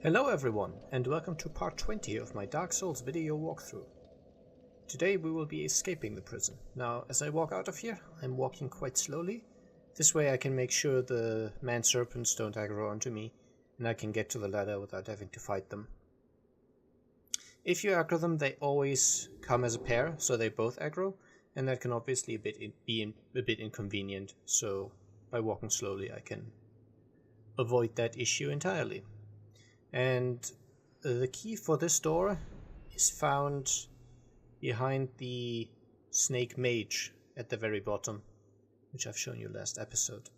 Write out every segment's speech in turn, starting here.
Hello everyone, and welcome to part 20 of my Dark Souls video walkthrough. Today we will be escaping the prison. Now, as I walk out of here, I'm walking quite slowly. This way I can make sure the man-serpents don't aggro onto me, and I can get to the ladder without having to fight them. If you aggro them, they always come as a pair, so they both aggro, and that can obviously be a bit inconvenient, so by walking slowly I can avoid that issue entirely. And the key for this door is found behind the snake mage at the very bottom, which I've shown you last episode.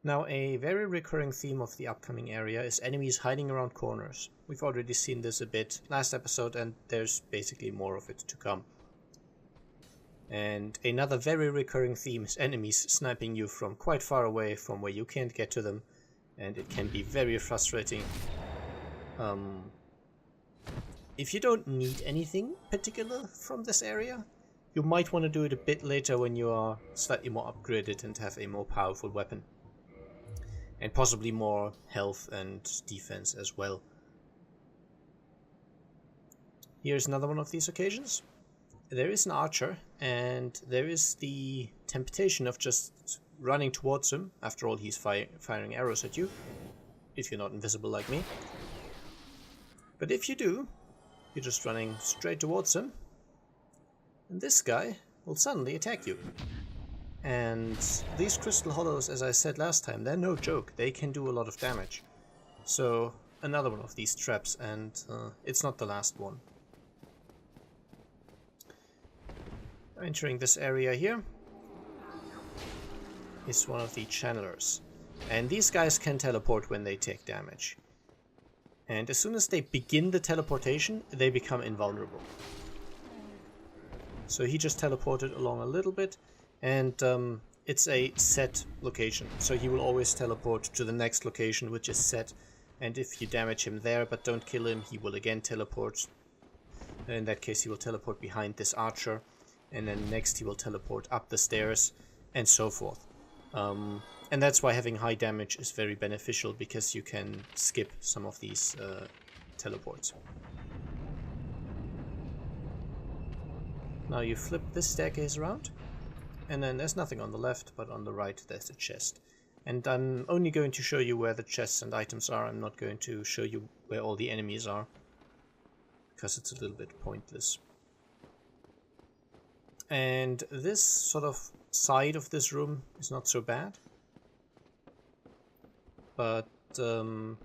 Now, a very recurring theme of the upcoming area is enemies hiding around corners. We've already seen this a bit last episode, and there's basically more of it to come. And another very recurring theme is enemies sniping you from quite far away, from where you can't get to them. And it can be very frustrating. If you don't need anything particular from this area, you might want to do it a bit later when you are slightly more upgraded and have a more powerful weapon. And possibly more health and defense as well. Here's another one of these occasions. There is an archer, and there is the temptation of just running towards him. After all, he's firing arrows at you, if you're not invisible like me. But if you do, you're just running straight towards him, and this guy will suddenly attack you. And these crystal hollows, as I said last time, they're no joke. They can do a lot of damage. So another one of these traps, and it's not the last one. Entering this area here is one of the Chandlers, and these guys can teleport when they take damage, and as soon as they begin the teleportation they become invulnerable. So he just teleported along a little bit, and it's a set location, so he will always teleport to the next location which is set, and if you damage him there but don't kill him, he will again teleport. In that case he will teleport behind this archer, and then next he will teleport up the stairs, and so forth. And that's why having high damage is very beneficial, because you can skip some of these teleports. Now you flip this staircase around, and then there's nothing on the left, but on the right there's a chest. And I'm only going to show you where the chests and items are. I'm not going to show you where all the enemies are, because it's a little bit pointless. And this sort of side of this room is not so bad, but the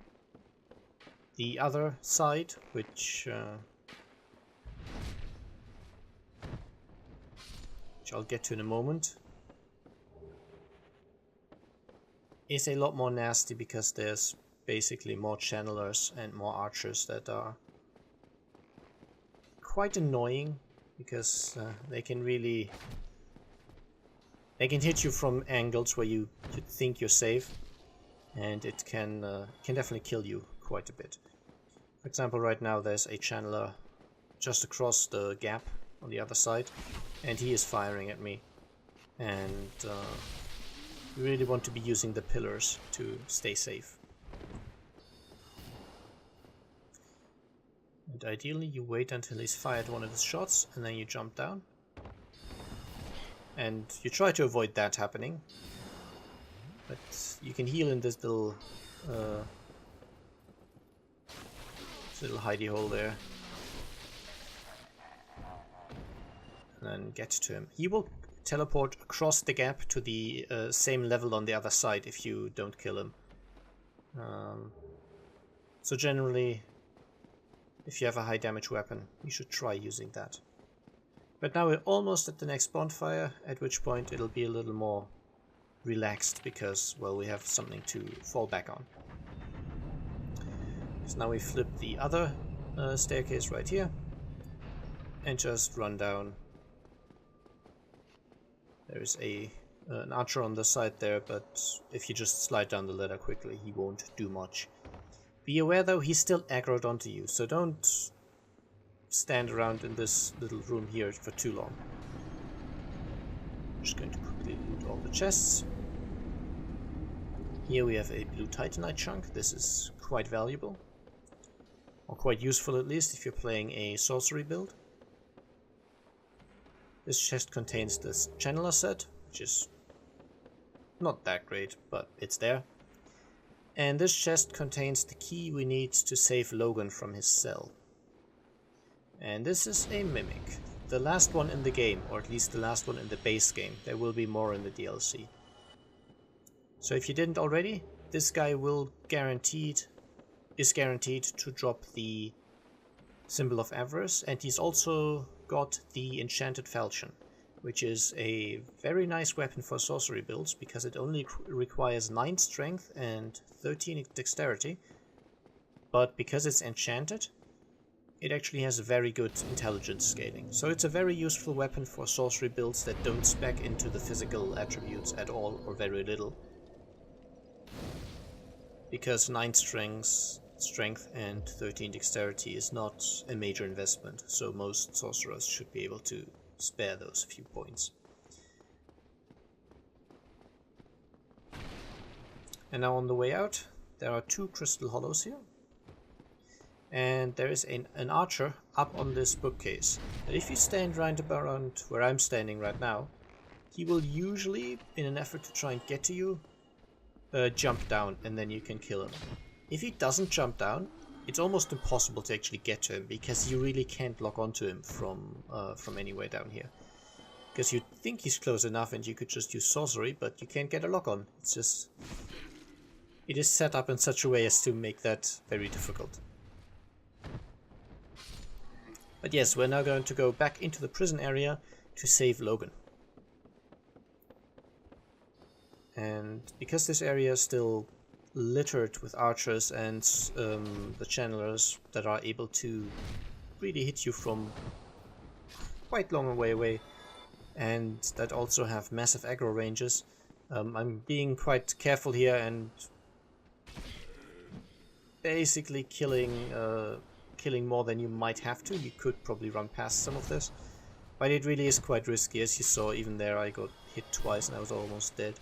other side, which I'll get to in a moment, is a lot more nasty, because there's basically more channelers and more archers that are quite annoying, because they can hit you from angles where you think you're safe, and it can definitely kill you quite a bit. For example, right now there's a channeler just across the gap on the other side, and he is firing at me, and you really want to be using the pillars to stay safe. And ideally you wait until he's fired one of his shots, and then you jump down. And you try to avoid that happening. But you can heal in this little hidey hole there. And then get to him. He will teleport across the gap to the same level on the other side if you don't kill him. So generally, if you have a high damage weapon, you should try using that. But now we're almost at the next bonfire, at which point it'll be a little more relaxed, because, well, we have something to fall back on. So now we flip the other staircase right here, and just run down. There's an archer on the side there, but if you just slide down the ladder quickly, he won't do much. Be aware though, he's still aggroed onto you, so don't stand around in this little room here for too long. I'm just going to quickly loot all the chests. Here we have a blue titanite chunk. This is quite valuable, or quite useful at least if you're playing a sorcery build. This chest contains this Chandler set, which is not that great, but it's there. And this chest contains the key we need to save Logan from his cell. And this is a mimic. The last one in the game, or at least the last one in the base game. There will be more in the DLC. So if you didn't already, this guy is guaranteed to drop the Symbol of Avarice, and he's also got the Enchanted Falchion, which is a very nice weapon for sorcery builds because it only requires 9 strength and 13 dexterity, but because it's enchanted, it actually has a very good intelligence scaling. So it's a very useful weapon for sorcery builds that don't spec into the physical attributes at all or very little, because 9 strength and 13 dexterity is not a major investment, so most sorcerers should be able to spare those few points. And now on the way out, there are 2 crystal hollows here, and there is an archer up on this bookcase. And if you stand right around where I'm standing right now, he will usually, in an effort to try and get to you, jump down, and then you can kill him. If he doesn't jump down, it's almost impossible to actually get to him, because you really can't lock onto him from anywhere down here. Because you'd think he's close enough and you could just use sorcery, but you can't get a lock on. It's just... it is set up in such a way as to make that very difficult. But yes, we're now going to go back into the prison area to save Logan. And because this area is still littered with archers and the Chandlers that are able to really hit you from quite long way away, and that also have massive aggro ranges, I'm being quite careful here and basically killing more than you might have to. You could probably run past some of this, but it really is quite risky. As you saw, even there I got hit twice and I was almost dead.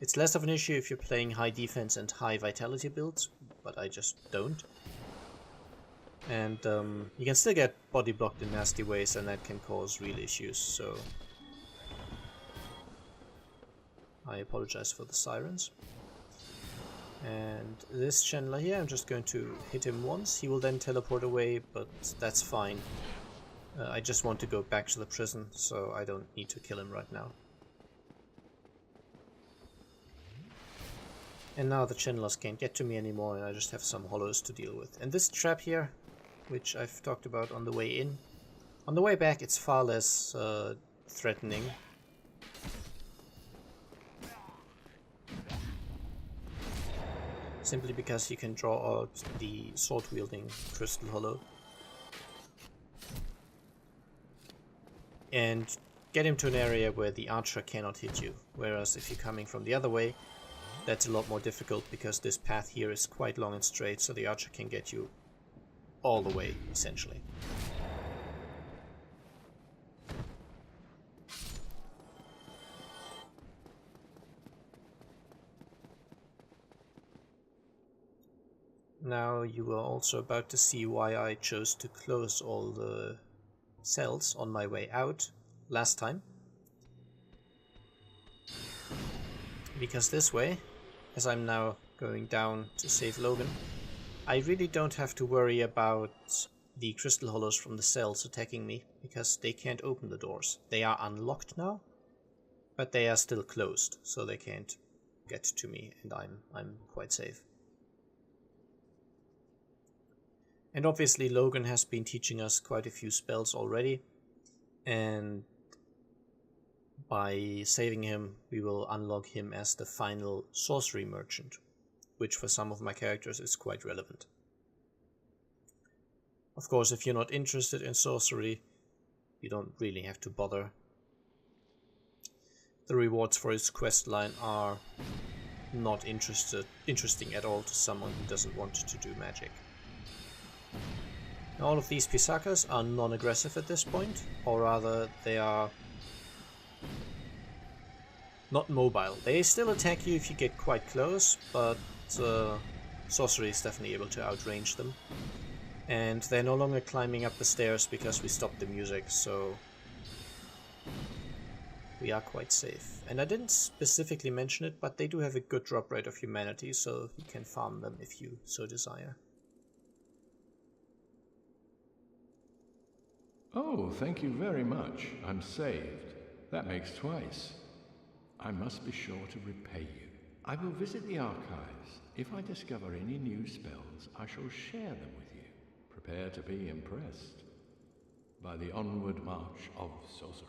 It's less of an issue if you're playing high defense and high vitality builds, but I just don't. And you can still get body blocked in nasty ways, and that can cause real issues, so I apologize for the sirens. And this Chandler here, I'm just going to hit him once. He will then teleport away, but that's fine. I just want to go back to the prison, so I don't need to kill him right now. And now the Chandlers can't get to me anymore, and I just have some hollows to deal with. And this trap here, which I've talked about on the way in. On the way back, it's far less threatening. Simply because you can draw out the sword-wielding crystal hollow. And get him to an area where the archer cannot hit you. Whereas if you're coming from the other way, that's a lot more difficult because this path here is quite long and straight, so the archer can get you all the way, essentially. Now you are also about to see why I chose to close all the cells on my way out last time. Because this way, as I'm now going down to save Logan, I really don't have to worry about the crystal hollows from the cells attacking me, because they can't open the doors. They are unlocked now, but they are still closed, so they can't get to me, and I'm quite safe. And obviously Logan has been teaching us quite a few spells already, and by saving him, we will unlock him as the final sorcery merchant, which for some of my characters is quite relevant. Of course, if you're not interested in sorcery, you don't really have to bother. The rewards for his questline are not interesting at all to someone who doesn't want to do magic. Now, all of these Pisakas are non-aggressive at this point, or rather they are not mobile. They still attack you if you get quite close, but sorcery is definitely able to outrange them. And they're no longer climbing up the stairs because we stopped the music, so we are quite safe. And I didn't specifically mention it, but they do have a good drop rate of humanity, so you can farm them if you so desire. Oh, thank you very much. I'm saved. That makes twice. I must be sure to repay you. I will visit the archives. If I discover any new spells, I shall share them with you. Prepare to be impressed by the onward march of sorcery.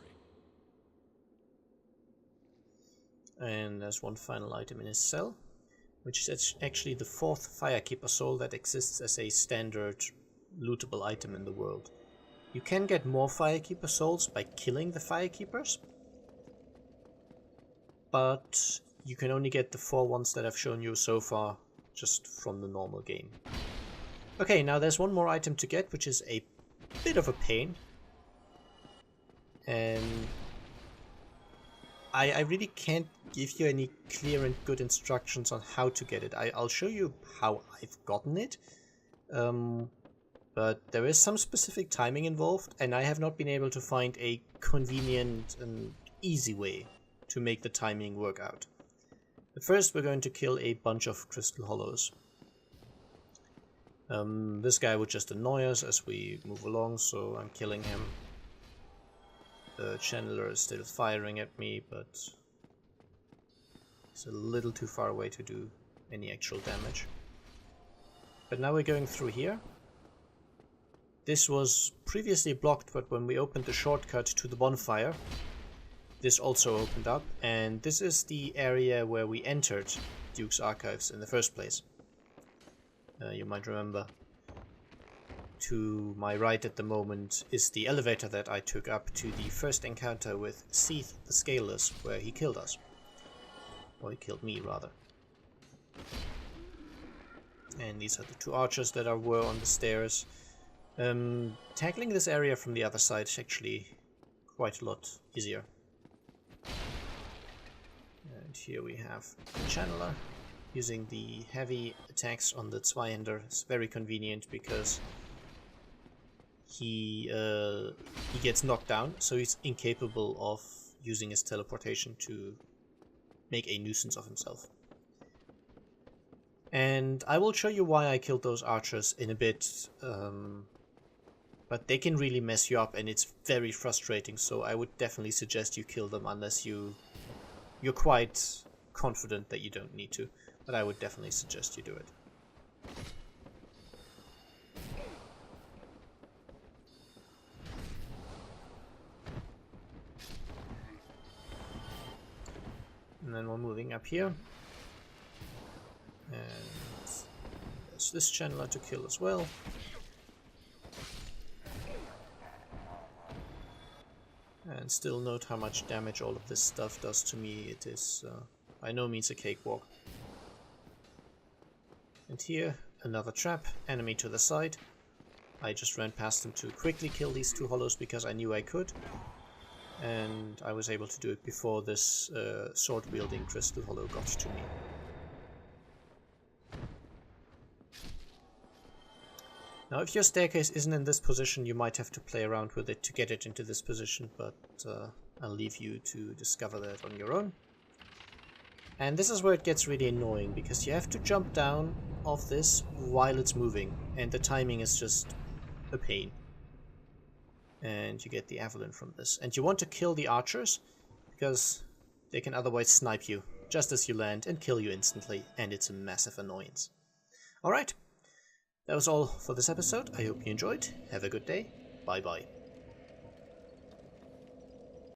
And there's one final item in his cell, which is actually the 4th Firekeeper soul that exists as a standard lootable item in the world. You can get more Firekeeper souls by killing the Firekeepers, but you can only get the 4 ones that I've shown you so far just from the normal game. Okay, now there's one more item to get, which is a bit of a pain. And I really can't give you any clear and good instructions on how to get it. I'll show you how I've gotten it. But there is some specific timing involved, and I have not been able to find a convenient and easy way to make the timing work out. But first we're going to kill a bunch of crystal hollows. This guy would just annoy us as we move along, so I'm killing him. The Chandler is still firing at me, but he's a little too far away to do any actual damage. But now we're going through here. This was previously blocked, but when we opened the shortcut to the bonfire, this also opened up, and this is the area where we entered Duke's Archives in the first place. You might remember. To my right at the moment is the elevator that I took up to the first encounter with Seath the Scaleless, where he killed us. Or he killed me, rather. And these are the 2 archers that were on the stairs. Tackling this area from the other side is actually quite a lot easier. And here we have Chandler using the heavy attacks on the Zweihander. It's very convenient because he gets knocked down, so he's incapable of using his teleportation to make a nuisance of himself. And I will show you why I killed those archers in a bit, but they can really mess you up and it's very frustrating, so I would definitely suggest you kill them unless you're quite confident that you don't need to, but I would definitely suggest you do it. And then we're moving up here. And there's this Chandler to kill as well. And still note how much damage all of this stuff does to me. It is by no means a cakewalk. And here, another trap, enemy to the side. I just ran past them to quickly kill these 2 hollows because I knew I could. And I was able to do it before this sword-wielding crystal hollow got to me. Now, if your staircase isn't in this position, you might have to play around with it to get it into this position, but I'll leave you to discover that on your own. And this is where it gets really annoying, because you have to jump down off this while it's moving, and the timing is just a pain. And you get the Avalon from this. And you want to kill the archers, because they can otherwise snipe you just as you land and kill you instantly, and it's a massive annoyance. Alright, that was all for this episode. I hope you enjoyed. Have a good day. Bye bye.